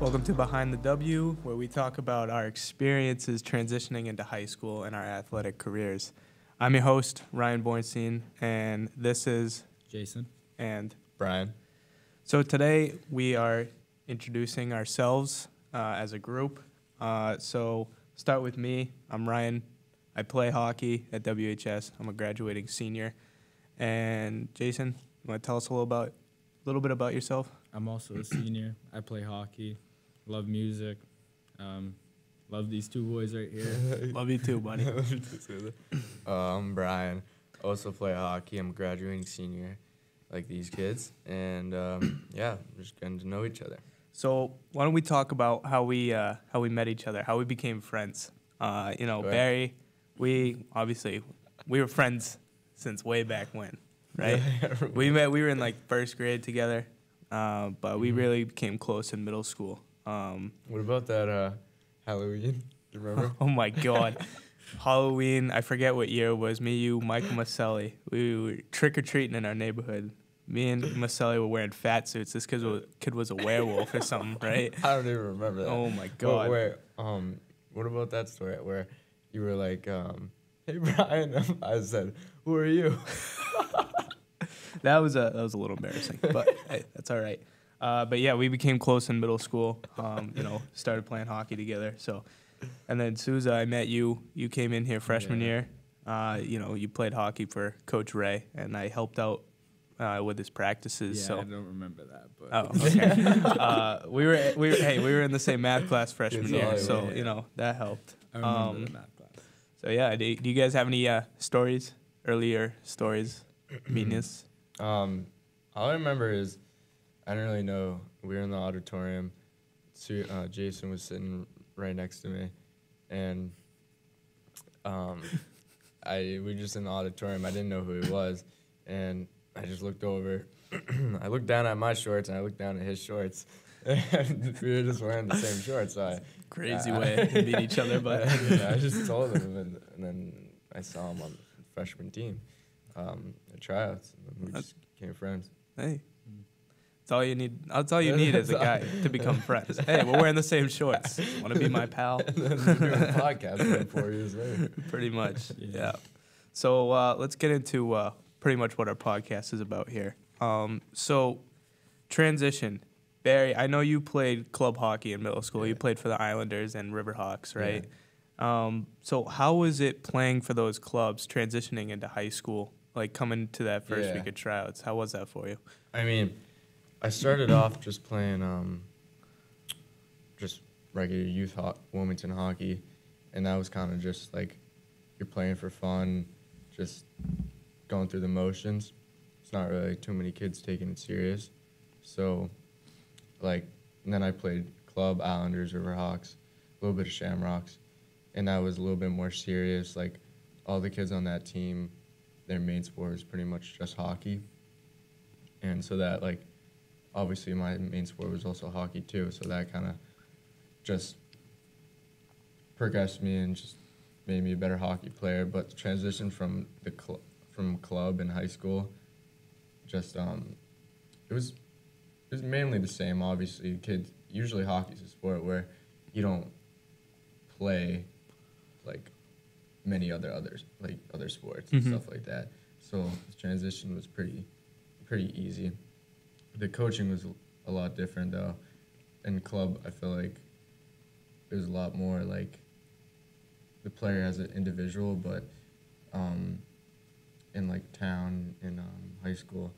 Welcome to Behind the W, where we talk about our experiences transitioning into high school and our athletic careers. I'm your host, Ryan Bornstein, and this is Jason. And Brian. So today we are introducing ourselves as a group. So start with me. I'm Ryan. I play hockey at WHS. I'm a graduating senior. And Jason, you want to tell us a little bit about yourself? I'm also a senior. I play hockey. Love music. Love these two boys right here. Love you too, buddy. I'm Brian. Also play hockey. I'm a graduating senior, like these kids. And we're just getting to know each other. So why don't we talk about how we met each other, how we became friends? Barry, we were friends since way back when, right? Yeah. We were in like first grade together, but we really became close in middle school. What about that Halloween? Do you remember? Oh my God. Halloween, I forget what year it was. Me, you, Michael Maselli. We were trick-or-treating in our neighborhood. Me and Maselli were wearing fat suits. This kid was a werewolf or something, right? I don't even remember that. Oh my God. Wait, what about that story where you were like, hey Brian, I said, who are you? That was a little embarrassing, but hey, that's all right. But yeah, we became close in middle school. Started playing hockey together. So, and then Sousa, I met you. You came in here freshman year. You played hockey for Coach Ray, and I helped out with his practices. Yeah, so I don't remember that, but oh, okay. we were in the same math class freshman year, so that helped. I remember the math class. So yeah, do you guys have any earlier stories, meetings? All I remember is I don't really know. We were in the auditorium. Jason was sitting right next to me, and we were just in the auditorium. I didn't know who he was, and I just looked over. I looked down at my shorts, and I looked down at his shorts. And we were just wearing the same shorts. So Crazy way to meet each other, but I just told him, and then I saw him on the freshman team at tryouts, and we just became friends. Hey, that's all you need. That's all you need as a guy to become friends. Hey, we're wearing the same shorts. Want to be my pal? And then we're doing a podcast like 4 years later. Pretty much, yeah. So let's get into pretty much what our podcast is about here. So transition. Barry, I know you played club hockey in middle school. Yeah. You played for the Islanders and Riverhawks, right? Yeah. So how was it playing for those clubs, transitioning into high school, like coming to that first week of tryouts? How was that for you? I mean, I started off just playing just regular youth Wilmington hockey, and that was kind of just like you're playing for fun, just going through the motions. It's not really too many kids taking it serious. So, and then I played club, Islanders, Riverhawks, a little bit of Shamrocks, and that was a little bit more serious. Like, all the kids on that team, their main sport is pretty much just hockey. And so that, obviously my main sport was also hockey too, so that kind of just progressed me and just made me a better hockey player. But the transition from the from club in high school, just it was mainly the same. Obviously, kids usually hockey's a sport where you don't play like many other sports and stuff like that. So the transition was pretty easy. The coaching was a lot different though. In club, I feel like it was a lot more like the player as an individual, but in town, in high school,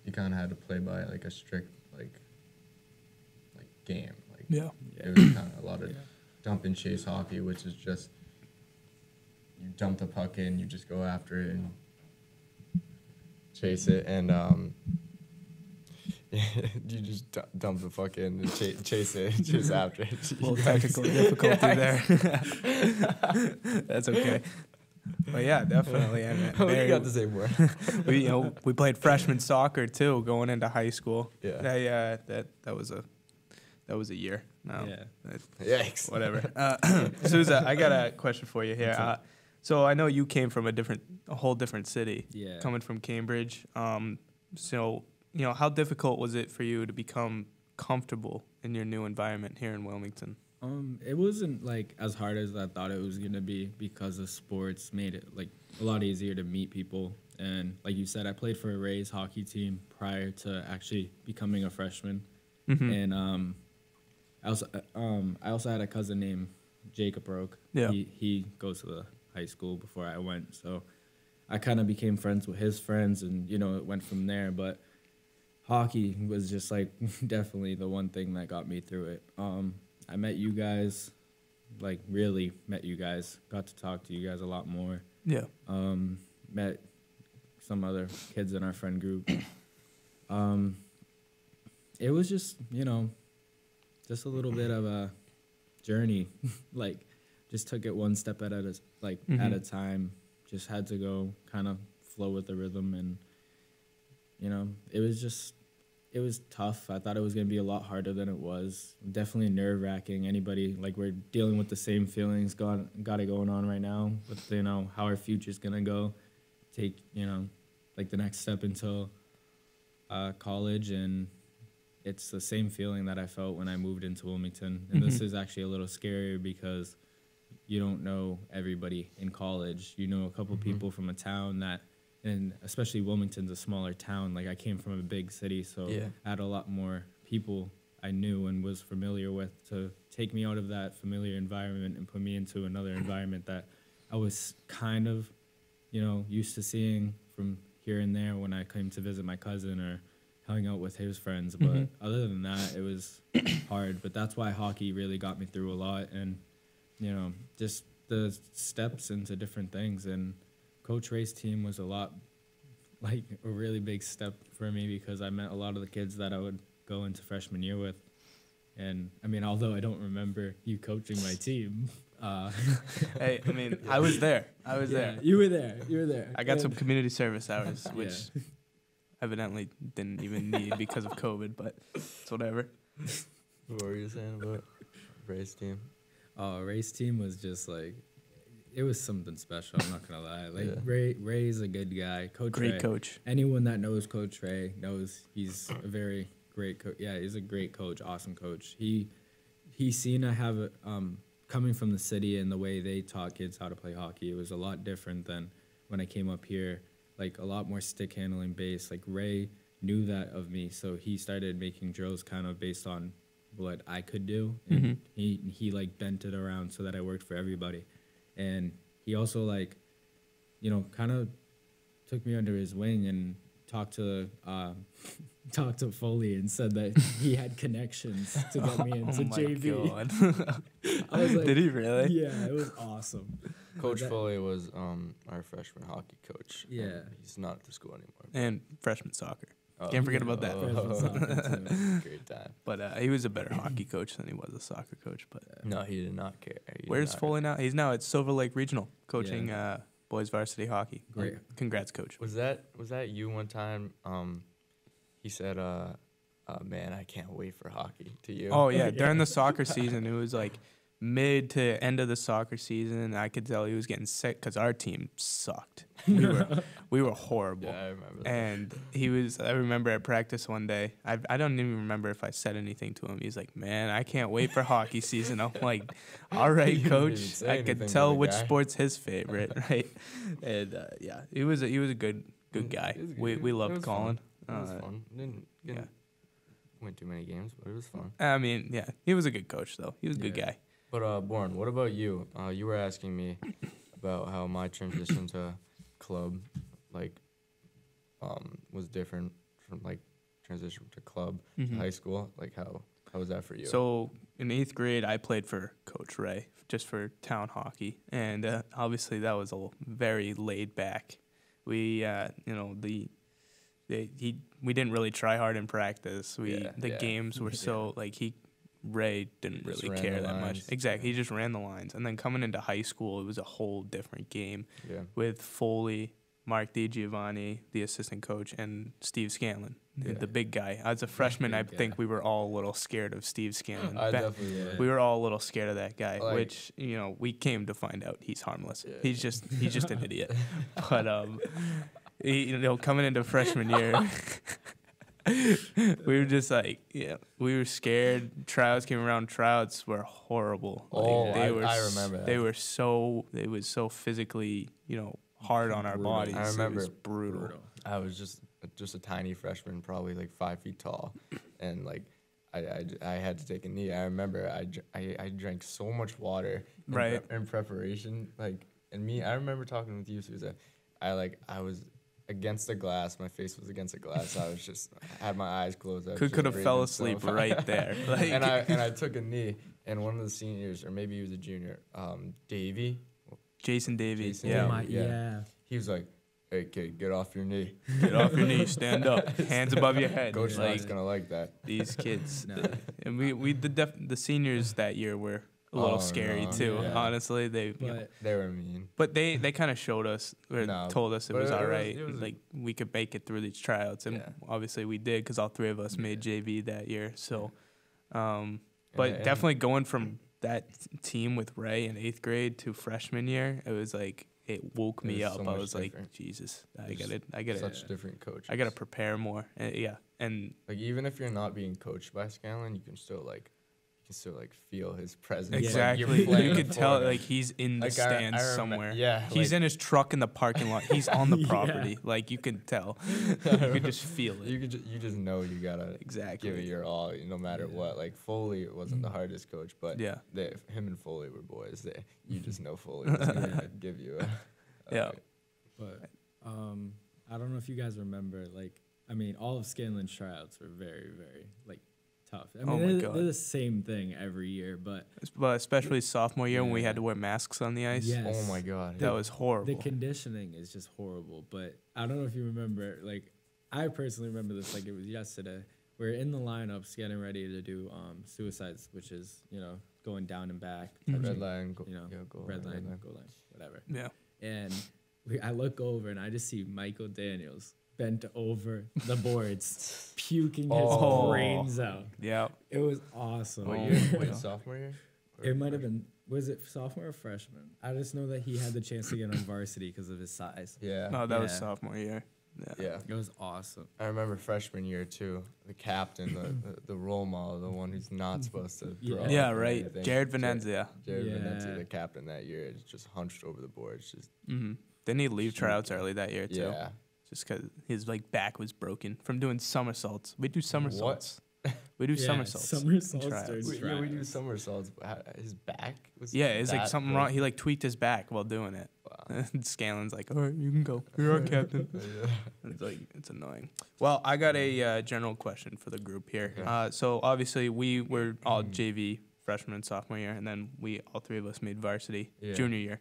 you kind of had to play by a strict game. It was kind of a lot of dump and chase hockey, which is just you dump the puck in, you just go after it and chase it, and you just dump the puck in and chase it, chase after it. A little technical difficulty there. That's okay. But yeah, definitely. And you got the same word. We played freshman soccer too, going into high school. Yeah. That was a year. No. Yeah. Yikes. Whatever. Sousa, I got a question for you here. So I know you came from a whole different city. Yeah. Coming from Cambridge. So how difficult was it for you to become comfortable in your new environment here in Wilmington? It wasn't like as hard as I thought it was gonna be because of sports made it like a lot easier to meet people. And like you said, I played for a Rays hockey team prior to actually becoming a freshman. Mm-hmm. And I also had a cousin named Jacob Roque. Yeah. He goes to the high school before I went, so I kind of became friends with his friends, and it went from there. But hockey was just like definitely the one thing that got me through it. I met you guys, like really met you guys. Got to talk to you guys a lot more. Yeah. Met some other kids in our friend group. It was just just a little bit of a journey. Like, just took it one step at a time. Just had to go kind of flow with the rhythm, and it was tough. I thought it was gonna be a lot harder than it was. Definitely nerve-wracking. Anybody, like, we're dealing with the same feelings got it going on right now with how our future's gonna go. Take like the next step into college, and it's the same feeling that I felt when I moved into Wilmington. And this is actually a little scarier because you don't know everybody in college. You know a couple people from a town and especially Wilmington's a smaller town. Like, I came from a big city, so I had a lot more people I knew and was familiar with to take me out of that familiar environment and put me into another environment that I was kind of, used to seeing from here and there when I came to visit my cousin or hung out with his friends. But other than that, it was hard. But that's why hockey really got me through a lot, and just the steps into different things. And Coach Ray's team was a really big step for me because I met a lot of the kids that I would go into freshman year with. And I mean, although I don't remember you coaching my team. Hey, I mean, I was there. there. You were there. I got some community service hours, which evidently didn't even need because of COVID, but it's whatever. What were you saying about Ray's team? Ray's team was just like, it was something special. I'm not gonna lie. Like, Ray's a good guy. Great Ray, coach. Anyone that knows Coach Ray knows he's a very great coach. Yeah, he's a great coach. Awesome coach. He's seen I have it. Coming from the city and the way they taught kids how to play hockey, it was a lot different than when I came up here. Like, a lot more stick handling based. Like, Ray knew that of me, so he started making drills kind of based on what I could do, and he like bent it around so that I worked for everybody. And he also kind of took me under his wing and talked to Foley and said that he had connections to get me into JV. God. I was like, did he really? Yeah, it was awesome. Coach Foley was our freshman hockey coach. Yeah. He's not at the school anymore. And freshman soccer. Can't forget about that. Great time. But he was a better hockey coach than he was a soccer coach. But no, he did not care. Where's Foley now? He's now at Silver Lake Regional coaching boys varsity hockey. Great. Congrats, coach. Was that you one time? He said, man, I can't wait for hockey to you. Oh, yeah. During the soccer season, it was like mid to end of the soccer season. I could tell he was getting sick because our team sucked. We were horrible. Yeah, I remember that. And I remember at practice one day, I don't even remember if I said anything to him. He's like, man, I can't wait for hockey season. I'm like, all right, coach. I could tell which sport's his favorite, right? And he was a good guy. We loved Colin. It was fun. Didn't win too many games, but it was fun. I mean, yeah, he was a good coach, though. He was a good guy. But, Born, what about you? You were asking me about how my transition to club, was different from, transition to club to high school. Like, how was that for you? So, in 8th grade, I played for Coach Ray, just for town hockey. And obviously, that was very laid back. We, we didn't really try hard in practice. The games were so Ray didn't really care that much. Exactly, he just ran the lines. And then coming into high school, it was a whole different game with Foley, Mark DiGiovanni, the assistant coach, and Steve Scanlon, the big guy. As a freshman, I think we were all a little scared of Steve Scanlon. We were all a little scared of that guy, which we came to find out he's harmless. Yeah. He's just an idiot. But coming into freshman year, We were just like, yeah, we were scared. Tryouts came around. Tryouts were horrible. I remember that. They was so physically, hard on our Brutal. bodies. I remember. It was brutal. I was just a tiny freshman, probably like 5 feet tall, and like I had to take a knee. I remember I drank so much water in preparation. Like, and me, I remember talking with you, Sousa. I was against the glass. My face was against the glass. I was just had my eyes closed. Could have fell asleep right there. Like, and I took a knee, and one of the seniors, or maybe he was a junior, Davey. Jason Davey. Jason Yeah. Davey, yeah. He was like, "Hey kid, get off your knee. Get off your knees, stand up, hands above your head." Coach Knight's gonna like that." These kids, No. and the seniors that year were a little scary no, too. yeah. Honestly, they They were mean. but they kind of showed us or No, told us it but was it all was- right. it was- Like we could make it through these tryouts, and Yeah. obviously we did because all 3 of us made JV that year. So, but And- definitely going from that team with Ray in 8th grade to freshman year, it was like it woke me It was up. so I much was like, different. Jesus, I There's gotta, such different coaches. I gotta prepare more. Yeah, and Like, even if you're not being coached by Scanlon, you can still feel his presence. Like, exactly, you're playing you could tell for him. like he's in the Like, stands I somewhere. Yeah, He's like, in his truck in the parking lot. He's on the Yeah. property. Like you can tell. You could just feel it. you just know you gotta Exactly. give it your all, no matter what. Like, Foley wasn't the hardest coach, but Yeah. him and Foley were boys. You just know Foley was gonna give you Yeah. But I don't know if you guys remember, all of Scanlon's tryouts were very, very tough. I mean, Oh my they're God. the same thing every year, but But especially sophomore year when we had Yeah. to wear masks on the ice. Yes. Oh my god. That was horrible. the conditioning is just horrible. But I don't know if you remember, I personally remember this like it was yesterday. We're in the lineups getting ready to do suicides, which is, going down and back, Mhm. Red line, go, go red line, goal line, whatever. Yeah. And I look over and I just see Michael Daniels bent over the boards, puking his Oh. brains out. Yeah. It was awesome. What Oh year? my Wait, God. sophomore year? Or It might have been, was it sophomore or freshman? I just know that he had the chance to get on varsity because of his size. Yeah. No, that was Yeah. sophomore year. Yeah. It was awesome. I remember freshman year too. The captain, the role model, the one who's not supposed to. Yeah. throw up Yeah, or right. anything. Jared Venenzia. Jared Yeah. Venenzia, the captain that year, is just hunched over the boards. Just Mm-hmm. Didn't he leave tryouts early that year too? yeah. Just because his back was broken from doing somersaults. We do somersaults. We do somersaults. Somersaults in tryouts. during Yeah, we do tryouts. somersaults. But his back was. Yeah, it's like that something wrong. He tweaked his back while doing it. Wow. And Scanlon's like, "All right, you can go. You're our captain." It's like it's annoying. Well, I got a general question for the group here. Okay. So obviously we were all JV freshman and sophomore year, and then all 3 of us made varsity Yeah. junior year,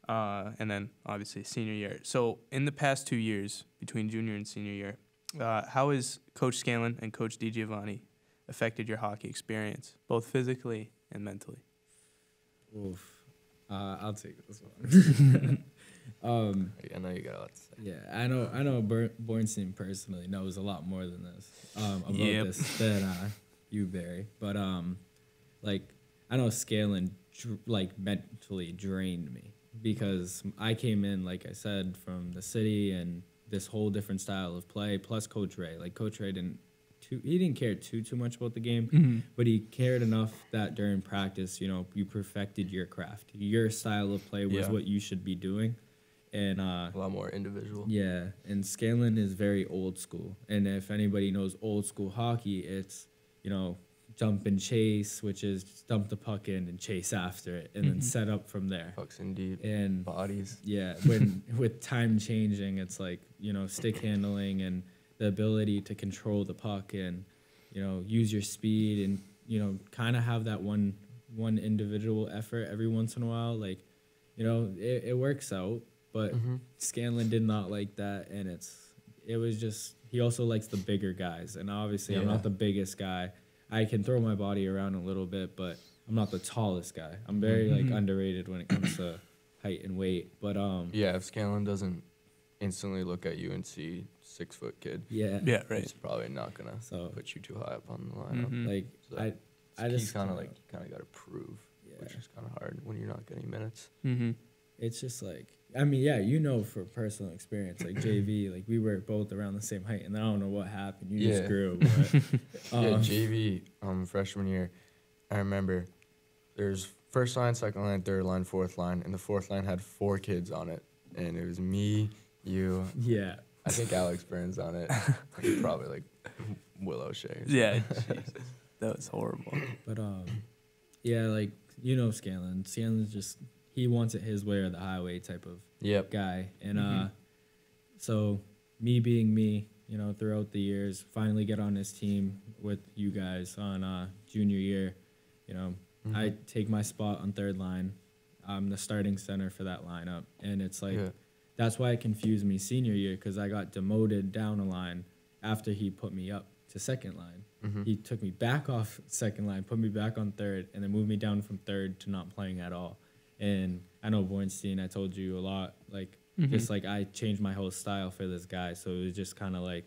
and then obviously senior year. So in the past 2 years between junior and senior year, how has Coach Scanlon and Coach DiGiovanni affected your hockey experience, both physically and mentally? Oof. I'll take this one. I know you got a lot to say. Yeah, I know. Bornstein personally knows a lot more than this about Yep. this than you, Barry. But I know Scanlon mentally drained me because I came in, like I said, from the city and this whole different style of play. Plus Coach Ray, Coach Ray didn't care too much about the game, but he cared enough that during practice, you perfected your craft. Your style of play was Yeah. what you should be doing. And A lot more individual. yeah, and Scanlon is very old school. And if anybody knows old school hockey, it's, jump and chase, which is just dump the puck in and chase after it and then set up from there. Pucks in deep. And Bodies. yeah, with time changing, it's stick handling and the ability to control the puck and, use your speed and, kind of have that one individual effort every once in a while. It works out. But Scanlon did not like that, and it was just he also likes the bigger guys, and obviously I'm Yeah. not the biggest guy. I can throw my body around a little bit, but I'm not the tallest guy. I'm very underrated when it comes to height and weight. But Yeah, if Scanlon doesn't instantly look at you and see 6-foot kid, yeah, Yeah, right. he's probably not gonna So- put you too high up on the lineup. Mhm. So I he's just kind of got to prove, Yeah. which is kind of hard when you're not getting minutes. Mm-hmm. it's just I mean, yeah, you know, for personal experience, like JV, like we were both around the same height, and I don't know what happened. You just Yeah. grew. But, Yeah, JV, freshman year, I remember there's first line, second line, third line, fourth line, and the fourth line had 4 kids on it, and it was me, you, yeah, I think Alex Burns on it, and probably like Will O'Shea. Yeah, Jesus. That was horrible. but yeah, like you know, Scanlon's just he wants it his way or the highway type of Yep. guy, and so me being me, you know, throughout the years, finally get on his team with you guys on junior year, you know. I take my spot on third line. I'm the starting center for that lineup. And it's like, that's why it confused me senior year, because I got demoted down a line after he put me up to second line. He took me back off second line, put me back on third, and then moved me down from third to not playing at all. And I know Bornstein, I told you a lot, like, just like I changed my whole style for this guy. So it was just kind of like,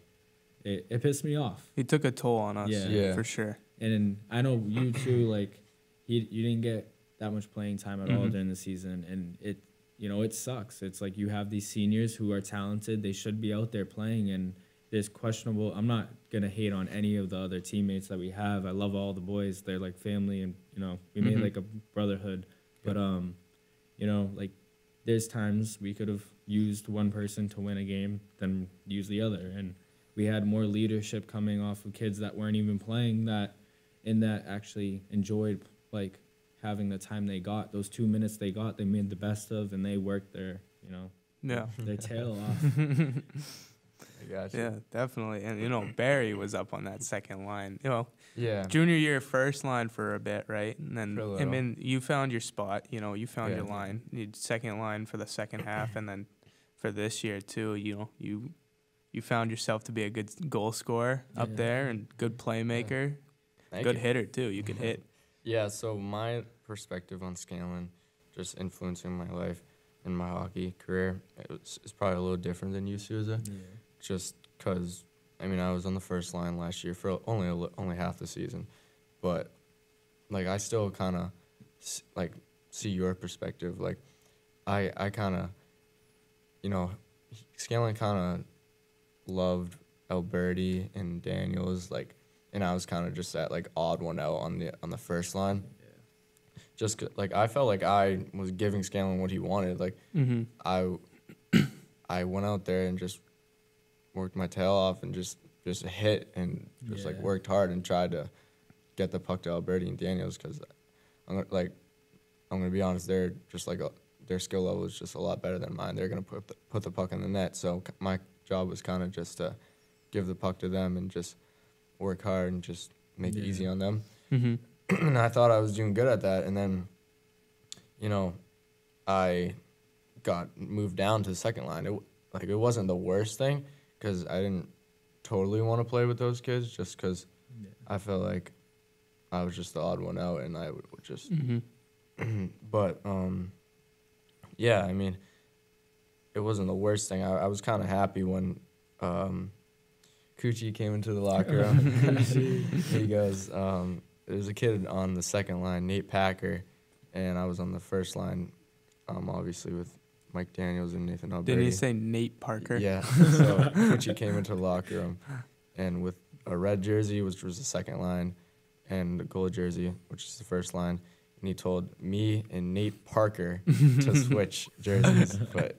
it pissed me off. He took a toll on us, Yeah. for sure. And I know you too, like, you didn't get that much playing time at all during the season, and it sucks. It's like you have these seniors who are talented, they should be out there playing, and there's questionable. I'm not gonna hate on any of the other teammates that we have. I love all the boys. They're like family, and we made like a brotherhood. But like there's times we could have used one person to win a game than use the other, and we had more leadership coming off of kids that weren't even playing that actually enjoyed like having the time they got. Those 2 minutes they got, they made the best of, and they worked their their tail off. I gotcha. Yeah, definitely. And Barry was up on that second line. Yeah. Junior year, first line for a bit, right? And then For a little. you found your spot. You found Yeah. your line. You had second line for the second half, and then for this year too. You found yourself to be a good goal scorer up Yeah. there and good playmaker, Thank good you. hitter too. You could hit. Yeah, so my perspective on Scanlon, just influencing my life and my hockey career, it's probably a little different than you, Sousa. Yeah. Just because, I was on the first line last year for only half the season. But, like, I still kind of, see your perspective. Like, I kind of, Scanlon kind of loved Alberti and Daniels, and I was kind of just that odd one out on the first line. Yeah. Just I felt like I was giving Scanlon what he wanted. I went out there and just worked my tail off and just hit and just Yeah. worked hard and tried to get the puck to Alberti and Daniels, because I'm gonna be honest, they're just their skill level is just a lot better than mine. They're gonna put the puck in the net. So my job was kind of just to give the puck to them and just work hard and just make it easy on them. And I thought I was doing good at that. And then, I got moved down to the second line. It wasn't the worst thing, because I didn't totally want to play with those kids, just because I felt like I was just the odd one out, and I would just. But yeah, it wasn't the worst thing. I was kind of happy when Coochie came into the locker room. He goes, there's a kid on the second line, Nate Packer, and I was on the first line, obviously with Mike Daniels and Nathan Alberti. Didn't he say Nate Parker? Yeah. So Coochie came into the locker room, and with a red jersey, which was the second line, and the gold jersey, which is the first line, and he told me and Nate Parker to switch jerseys, but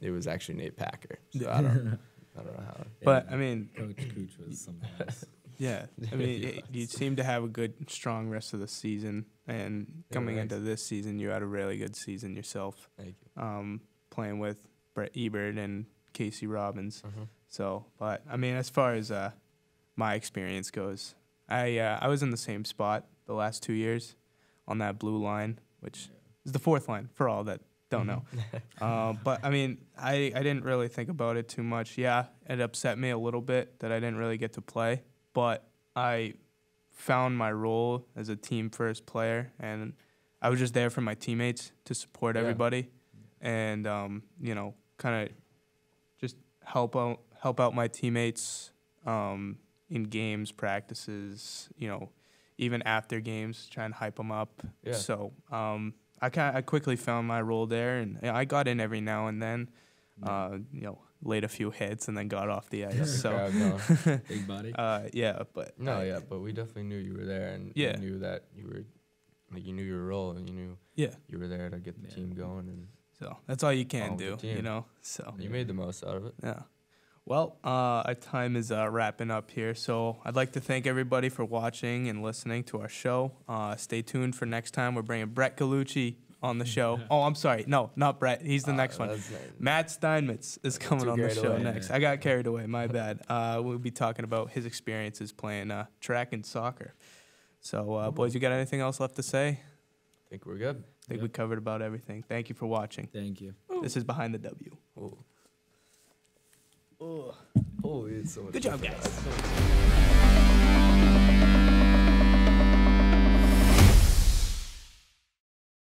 it was actually Nate Packer. So I don't know how. But Coach Cooch was something else. yeah, you seem to have a good, strong rest of the season, and coming into this season, you had a really good season yourself. Thank you. Playing with Brett Ebert and Casey Robbins. Mhm. So, but as far as my experience goes, I was in the same spot the last 2 years on that blue line, which is the fourth line for all that don't know. But I didn't really think about it too much. Yeah, it upset me a little bit that I didn't really get to play, but I found my role as a team first player, and I was just there for my teammates to support everybody, and kind of just help out my teammates in games, practices, even after games, try and hype them up. Yeah. So I quickly found my role there, and I got in every now and then. Laid a few hits and then got off the ice. So big body. But but we definitely knew you were there, and we knew that you were, like, you knew your role, and you knew you were there to get the team going, and so that's all you can do, you know. So you made the most out of it. Yeah. Well, our time is wrapping up here, so I'd like to thank everybody for watching and listening to our show. Stay tuned for next time. We're bringing Brett Galucci on the show. Oh, I'm sorry. No, not Brett. He's the next one. Nice. Matt Steinmetz is coming on the show next. Yeah. I got carried away. My bad. We'll be talking about his experiences playing track and soccer. So, boys, you got anything else left to say? I think we're good. I think we covered about everything. Thank you for watching. Thank you. This is Behind the W. Oh, it's so much. Good job, guys.